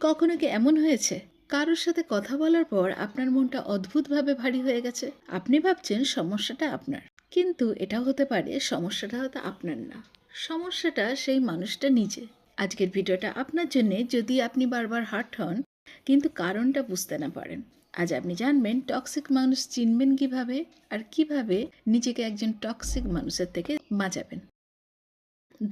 কখনো কি এমন হয়েছে কারোর সাথে কথা বলার পর আপনার মনটা অদ্ভুতভাবে ভারী হয়ে গেছে? আপনি ভাবছেন সমস্যাটা আপনার, কিন্তু এটাও হতে পারে সমস্যাটা হয়তো আপনার না, সমস্যাটা সেই মানুষটা নিজে। আজকের ভিডিওটা আপনার জন্যে, যদি আপনি বারবার হার্ট হন কিন্তু কারণটা বুঝতে না পারেন। আজ আপনি জানবেন টক্সিক মানুষ চিনবেন কিভাবে, আর কিভাবে নিজেকে একজন টক্সিক মানুষের থেকে বাঁচাবেন।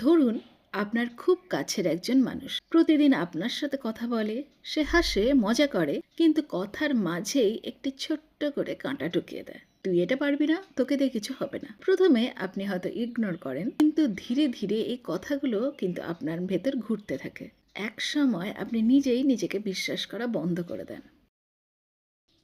ধরুন, আপনার খুব কাছের একজন মানুষ প্রতিদিন আপনার সাথে কথা বলে, সে হাসে, মজা করে, কিন্তু কথার মাঝেই একটি ছোট্ট করে কাঁটা ঢুকিয়ে দেয়। তুই এটা পারবি না, তোকে দিয়ে কিছু হবে না। প্রথমে আপনি হয়তো ইগনোর করেন, কিন্তু ধীরে ধীরে এই কথাগুলো কিন্তু আপনার ভেতর ঘুরতে থাকে। এক সময় আপনি নিজেই নিজেকে বিশ্বাস করা বন্ধ করে দেন।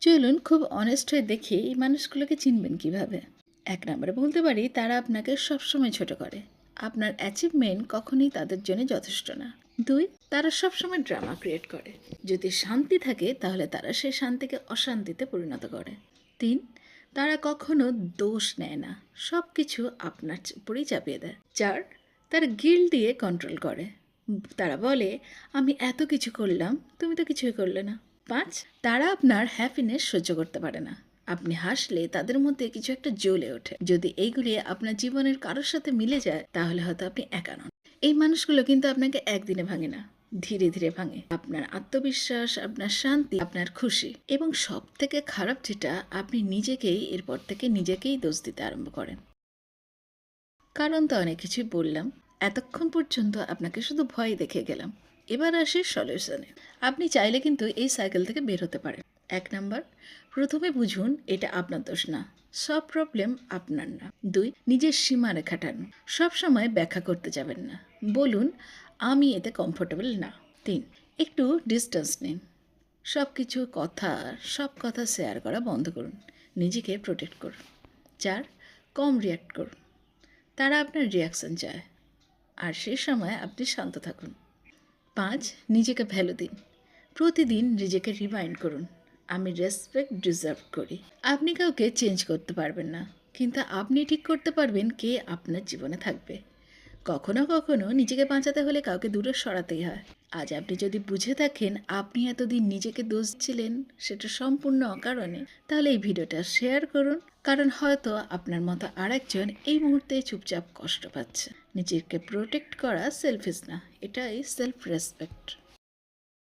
চলুন খুব অনেস্ট হয়ে দেখি এই মানুষগুলোকে চিনবেন কিভাবে। এক নম্বরে বলতে পারি, তারা আপনাকে সবসময় ছোট করে। আপনার অ্যাচিভমেন্ট কখনই তাদের জন্য যথেষ্ট না। দুই, তারা সবসময় ড্রামা ক্রিয়েট করে। যদি শান্তি থাকে তাহলে তারা সেই শান্তিকে অশান্তিতে পরিণত করে। তিন, তারা কখনো দোষ নেয় না, সব কিছু আপনার উপরেই চাপিয়ে দেয়। চার, তারা গিল্ট দিয়ে কন্ট্রোল করে। তারা বলে, আমি এত কিছু করলাম, তুমি তো কিছুই করলে না। পাঁচ, তারা আপনার হ্যাপিনেস সহ্য করতে পারে না। আপনি হাসলে তাদের মধ্যে কিছু একটা জ্বলে ওঠে। যদি এইগুলি আপনার জীবনের কারোর সাথে মিলে যায় তাহলে হয়তো আপনি একা নন। এই মানুষগুলো কিন্তু আপনাকে একদিনে ভাঙে না, ধীরে ধীরে ভাঙে আপনার আত্মবিশ্বাস, আপনার শান্তি, আপনার খুশি। এবং সব থেকে খারাপ যেটা, আপনি নিজেকেই এরপর থেকে নিজেকেই দোষ দিতে আরম্ভ করেন। কারণ তো অনেক কিছুই বললাম, এতক্ষণ পর্যন্ত আপনাকে শুধু ভয় দেখে গেলাম। এবার আসি সলিউশনে। আপনি চাইলে কিন্তু এই সাইকেল থেকে বের হতে পারেন। এক নাম্বার, প্রথমে বুঝুন এটা আপনার দোষ না, সব প্রবলেম আপনার না। দুই, নিজের সীমারেখা টানুন, সবসময় ব্যাখ্যা করতে যাবেন না, বলুন আমি এতে কমফোর্টেবল না। তিন, একটু ডিস্টেন্স নিন, সব কথা শেয়ার করা বন্ধ করুন, নিজেকে প্রোটেক্ট করুন। চার, কম রিয়্যাক্ট করুন, তারা আপনার রিয়াকশন চায়, আর সেই সময় আপনি শান্ত থাকুন। পাঁচ, নিজেকে ভ্যালু দিন, প্রতিদিন নিজেকে রিমাইন্ড করুন আমি রেসপেক্ট ডিজার্ভ করি। আপনি কাউকে চেঞ্জ করতে পারবেন না, কিন্তু আপনি ঠিক করতে পারবেন কে আপনার জীবনে থাকবে। কখনো কখনো নিজেকে বাঁচাতে হলে কাউকে দূরে সরাতেই হয়। আজ আপনি যদি বুঝে থাকেন আপনি এতদিন নিজেকে দোষ ছিলেন সেটা সম্পূর্ণ অকারণে, তাহলে এই ভিডিওটা শেয়ার করুন, কারণ হয়তো আপনার মতো আরেকজন এই মুহূর্তে চুপচাপ কষ্ট পাচ্ছে। নিজেকে প্রোটেক্ট করা সেলফিশ না, এটাই সেলফ রেসপেক্ট।